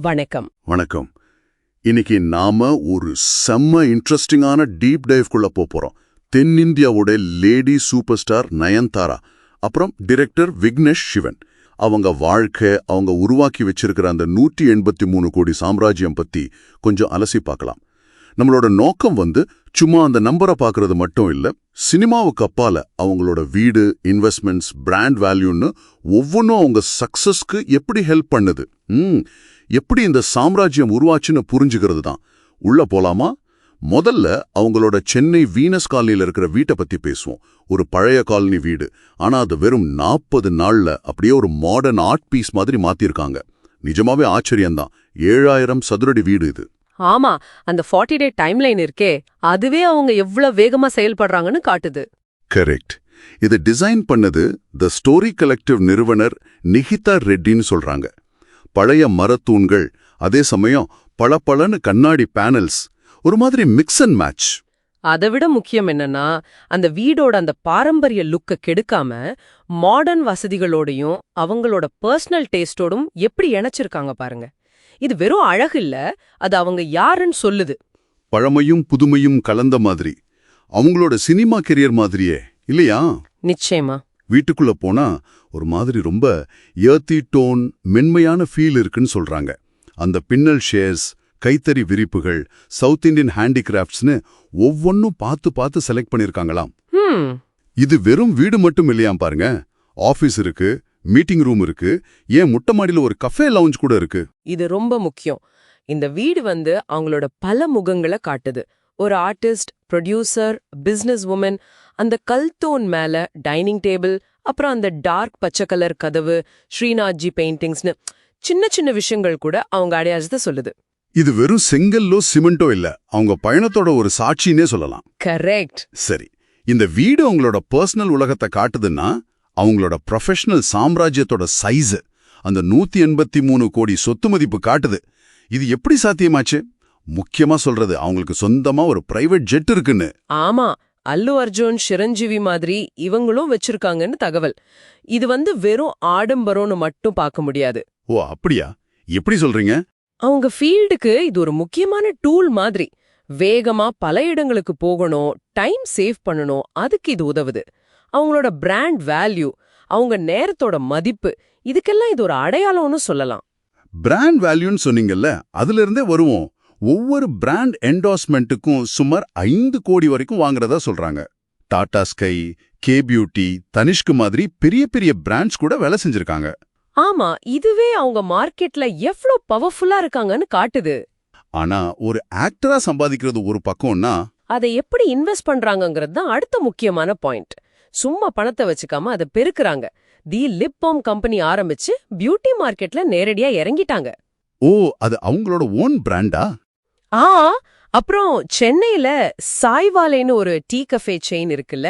வணக்கம். வணக்கம். இன்னைக்கு நாம ஒரு செம்ம இன்ட்ரெஸ்டிங்கான டீப் டைவ்க்குள்ள போறோம். தென்னிந்தியாவோட லேடி சூப்பர் ஸ்டார் நயன்தாரா, அப்புறம் டைரக்டர் விக்னேஷ் சிவன், அவங்க வாழ்க்கை, அவங்க உருவாக்கி வச்சிருக்கிற அந்த 183 கோடி சாம்ராஜ்யம் பத்தி கொஞ்சம் அலசி பார்க்கலாம். நம்மளோட நோக்கம் சும்மா அந்த நம்பரை பார்க்கறது மட்டும் இல்ல, சினிமாவுக்கு அப்பால அவங்களோட வீடு, இன்வெஸ்ட்மெண்ட்ஸ், பிராண்ட் வேல்யூன்னு ஒவ்வொன்றும் அவங்க சக்சஸ்க்கு எப்படி ஹெல்ப் பண்ணுது, எப்படி இந்த சாம்ராஜ்யம் உருவாச்சுன்னு புரிஞ்சுக்கிறது தான். உள்ள போலாமா? முதல்ல அவங்களோட சென்னை வீனஸ் காலனியில் இருக்கிற வீட்டை பத்தி பேசுவோம். ஒரு பழைய காலனி வீடு, ஆனா அது வெறும் 40 நாள்ல அப்படியே ஒரு மாடர்ன் ஆர்ட் பீஸ் மாதிரி மாத்திருக்காங்க. நிஜமாவே ஆச்சரியம்தான். 7000 சதுரடி வீடு இது. ஆமா, அந்த 40 டே டைம்லைன் இருக்கே, அதுவே அவங்க எவ்வளவு வேகமா செயல்படுறாங்கன்னு காட்டுது. கரெக்ட். இது டிசைன் பண்ணது தி ஸ்டோரி கலெக்டிவ் நிறுவனர் நிகிதா ரெட்டின்னு சொல்றாங்க. பழைய மரத்தூண்கள், அதே சமயம் பளபளன்னு கண்ணாடி பேனல்ஸ், ஒரு மாதிரி மிக்ஸ் அண்ட் மேட்ச். அதை விட முக்கியம் என்னன்னா, அந்த வீடோட அந்த பாரம்பரிய லுக்க கெடுக்காம மாடர்ன் வசதிகளோடையும் அவங்களோட பர்சனல் டேஸ்டோடும் எப்படி இணைச்சிருக்காங்க பாருங்க. இது வெறும் அழகு இல்ல, அது அவங்க யாருன்னு சொல்லுது. பழமையும் புதுமையும் கலந்த மாதிரி, அவங்களோட சினிமா கெரியர் மாதிரியே இல்லையா? நிச்சயமா. வீட்டுக்குள்ள போனா ஒரு மாதிரி ரொம்ப ஏர்த்தி டோன், மென்மையான ஃபீல் இருக்குன்னு சொல்றாங்க. அந்த பின்னல் ஷேர்ஸ், கைத்தறி விரிப்புகள், சவுத் இண்டியன் ஹேண்டிகிராஃப்ட்ஸ்னு ஒவ்வொன்னும் பார்த்து பார்த்து செலக்ட் பண்ணிருக்காங்களாம். இது வெறும் வீடு மட்டும் இல்லையாம் பாருங்க. ஆபீஸ் இருக்கு, மீட்டிங் ரூம் இருக்கு, ஏன் முட்டை மாடியில ஒரு கஃபே லவுஞ்ச் கூட இருக்கு. இது ரொம்ப முக்கியம். இந்த வீடு அவங்களோட பல முகங்களை காட்டுது. ஒரு ஆர்டிஸ்ட், ப்ரொடியூசர், பிசினஸ் உமன், அந்த கல்தோன் மேல டைனிங் டேபிள், அப்புறம் அந்த டார்க் பச்சை கலர் கதவு, ஸ்ரீநாத்ஜி பெயிண்டிங்ஸ்னு சின்ன சின்ன விஷயங்கள் கூட அவங்க அடையாளத்தை சொல்லுது. இது வெறும் செங்கல்லோ சிமெண்டோ இல்ல, அவங்க பயணத்தோட ஒரு சாட்சின்னே சொல்லலாம். கரெக்ட். சரி, இந்த வீடு அவங்களோட பர்சனல் உலகத்தை காட்டுதுன்னா, அவங்களோட ப்ரொஃபஷனல் சாம்ராஜ்யத்தோட சைஸ், அந்த 183 கோடி சொத்து மதிப்பு காட்டுது. இது எப்படி சாத்தியமாச்சு? முக்கியமா சொல்றது, அவங்களுக்கு சொந்தமா ஒரு பிரைவேட் ஜெட் இருக்குன்னு. ஆமா, அல்லு அர்ஜுன், சிரஞ்சீவி மாதிரி இவங்களும் வச்சிருக்காங்கன்னு தகவல். இது வெறும் ஆடம்பரம்னு மட்டும் பார்க்க முடியாது. ஓ அப்படியா? எப்படி சொல்றீங்க? அவங்க ஃபீல்டுக்கு இது ஒரு முக்கியமான டூல் மாதிரி. வேகமா பல இடங்களுக்கு போகணும், டைம் சேவ் பண்ணணும், அதுக்கு இது உதவுது. அவங்களோட பிராண்ட் வேல்யூ, அவங்க நேரத்தோட மதிப்பு, இதுக்கெல்லாம் இது ஒரு அடையாளம்னு சொல்லலாம். பிராண்ட் வேல்யூன்னு சொன்னீங்கல்ல, அதுல இருந்தே வருவோம். ஒவ்வொரு பிராண்ட் என்டோர்ஸ்மெண்ட்டுக்கும் சுமார் 5 கோடி வரைக்கும் வாங்குறதா சொல்றாங்க. டாடா ஸ்கை, கே பியூட்டி, தனிஷ்கு மாதிரி பெரிய பெரிய பிராண்ட்ஸ் கூட வேலை செஞ்சிருக்காங்க. ஆமா, இதுவே அவங்க மார்க்கெட்ல எவ்வளவு பவர்ஃபுல்லா இருக்காங்கன்னு காட்டுது. ஆனா ஒரு ஆக்டரா சம்பாதிக்கிறது ஒரு பக்கம்னா, அதை எப்படி இன்வெஸ்ட் பண்றாங்கங்கிறது தான் அடுத்த முக்கியமான பாயிண்ட். சும்மா பணத்தை வச்சுக்காம அதை பெருக்குறாங்க. தி லிப் பாம் கம்பெனி ஆரம்பிச்சு பியூட்டி மார்க்கெட்ல நேரடியா இறங்கிட்டாங்க. ஓ, அது அவங்களோட ஓன் பிராண்டா? அப்புறம் சென்னையில சாய்வாலேன்னு ஒரு டீ கஃபே செயின் இருக்குல்ல,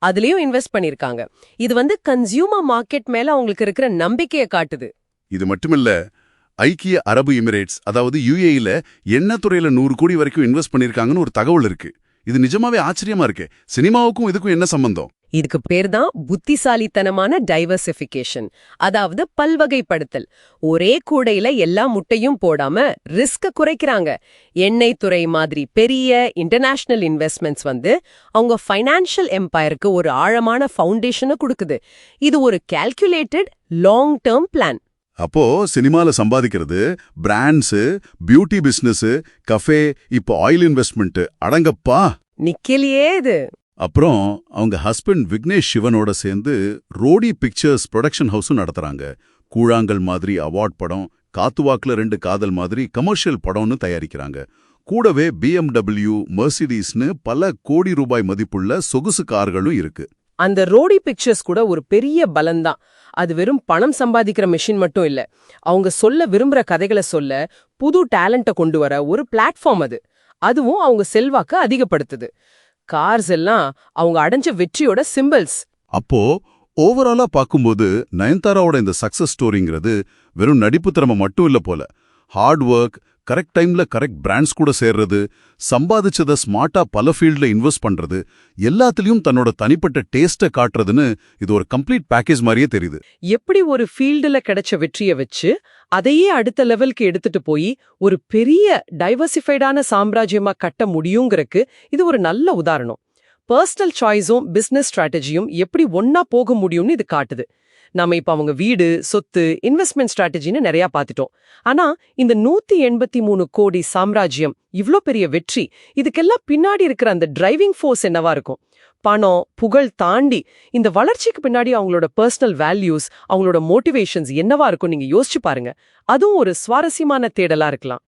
அதுலயும் இன்வெஸ்ட் பண்ணிருக்காங்க. இது கன்சியூமர் மார்க்கெட் மேல அவங்களுக்கு இருக்கிற நம்பிக்கையை காட்டுது. இது மட்டுமில்ல, ஐக்கிய அரபு எமிரேட்ஸ், அதாவது UAE-ல எண்ணெய் துறையில 100 கோடி வரைக்கும் இன்வெஸ்ட் பண்ணிருக்காங்கன்னு ஒரு தகவல் இருக்கு. இது நிஜமாவே ஆச்சரியமா இருக்கு. சினிமாவுக்கும் இதுக்கும் என்ன சம்பந்தம்? இதுக்கு பேர் தான் புத்திசாலித்தனமான டைவர்சிஃபிகேஷன், அதாவது பல்வகைப்படுத்தல். ஒரே கூடையில எல்லா முட்டையும் போடாம ரிஸ்க குறைக்கிறாங்க. எண்ணெய் துறை மாதிரி பெரிய இன்டர்நேஷனல் இன்வெஸ்ட்மெண்ட்ஸ் அவங்க ஃபைனான்ஷியல் எம்பையருக்கு ஒரு ஆழமான ஃபவுண்டேஷனை கொடுக்குது. இது ஒரு கால்குலேட்டட் லாங் டேர்ம் பிளான். அப்போ சினிமால சம்பாதிக்கிறது, பிராண்ட்ஸ், பியூட்டி பிசினஸ், கஃபே, இப்போ ஆயில் இன்வெஸ்ட்மெண்ட், அடங்கப்பா நிக்கலையே இது. அப்புறம் அவங்க ஹஸ்பண்ட் விக்னேஷ் சிவனோட சேர்ந்து ரோடி பிக்சர்ஸ் ப்ரொடக்ஷன் ஹவுஸும் நடத்துறாங்க. கூழாங்கல் மாதிரி அவார்ட் படம், காத்துவாக்குல 2 காதல் மாதிரி கமர்ஷியல் படம்னு தயாரிக்கிறாங்க. கூடவே BMW, மெர்சிடிஸ்னு பல கோடி ரூபாய் மதிப்புள்ள சொகுசு கார்களும் இருக்கு. அந்த ரோடி பிக்சர்ஸ் கூட ஒரு பெரிய பலம்தான். அது வெறும் பணம் சம்பாதிக்கிற மெஷின் மட்டும் இல்ல, அவங்க சொல்ல விரும்புற கதைகளை சொல்ல, புது டேலண்ட்டை கொண்டு வர ஒரு பிளாட்ஃபார்ம் அது. அதுவும் அவங்க செல்வாக்க அதிகப்படுத்துது. கார்ஸ் எல்லாம் அவங்க அடைஞ்ச வெற்றியோட சிம்பிள்ஸ். அப்போ ஓவராலா பார்க்கும்போது நயன்தாராவோட இந்த சக்சஸ் ஸ்டோரிங்கிறது வெறும் நடிப்பு திறமை மட்டும் இல்ல போல. ஹார்ட் ஒர்க், கரெக்ட் டைம்ல கரெக்ட் பிராண்ட்ஸ் கூட சேர்றது, சம்பாதிச்சத ஸ்மார்ட்டா பல ஃபீல்ட்ல இன்வெஸ்ட் பண்றது, எல்லாத்துலயும் தன்னோட தனிப்பட்ட டேஸ்ட்டை காட்டுறதுன்னு இது ஒரு கம்ப்ளீட் பேக்கேஜ் மாதிரியே தெரியுது. எப்படி ஒரு ஃபீல்டுல கிடைச்ச வெற்றியை வச்சு அதையே அடுத்த லெவலுக்கு எடுத்துட்டு போய் ஒரு பெரிய டைவர்சிஃபைடான சாம்ராஜ்யமா கட்ட முடியுங்கிறதுக்கு இது ஒரு நல்ல உதாரணம். பர்சனல் சாய்ஸும் பிசினஸ் ஸ்ட்ராட்டஜியும் எப்படி ஒன்னா போக முடியும்னு இது காட்டுது. நாம இப்ப அவங்க வீடு, சொத்து, இன்வெஸ்ட்மெண்ட் ஸ்ட்ராட்டஜின்னு நிறைய பார்த்துட்டோம். ஆனா இந்த 183 கோடி சாம்ராஜ்யம், இவ்ளோ பெரிய வெற்றி, இதுக்கெல்லாம் பின்னாடி இருக்கிற அந்த டிரைவிங் ஃபோர்ஸ் என்னவா இருக்கும்? பணம், புகழ் தாண்டி இந்த வளர்ச்சிக்கு பின்னாடி அவங்களோட பர்சனல் வேல்யூஸ், அவங்களோட மோட்டிவேஷன்ஸ் என்னவா இருக்கும் நீங்க யோசிச்சு பாருங்க. அதுவும் ஒரு சுவாரஸ்யமான தேடலா இருக்கலாம்.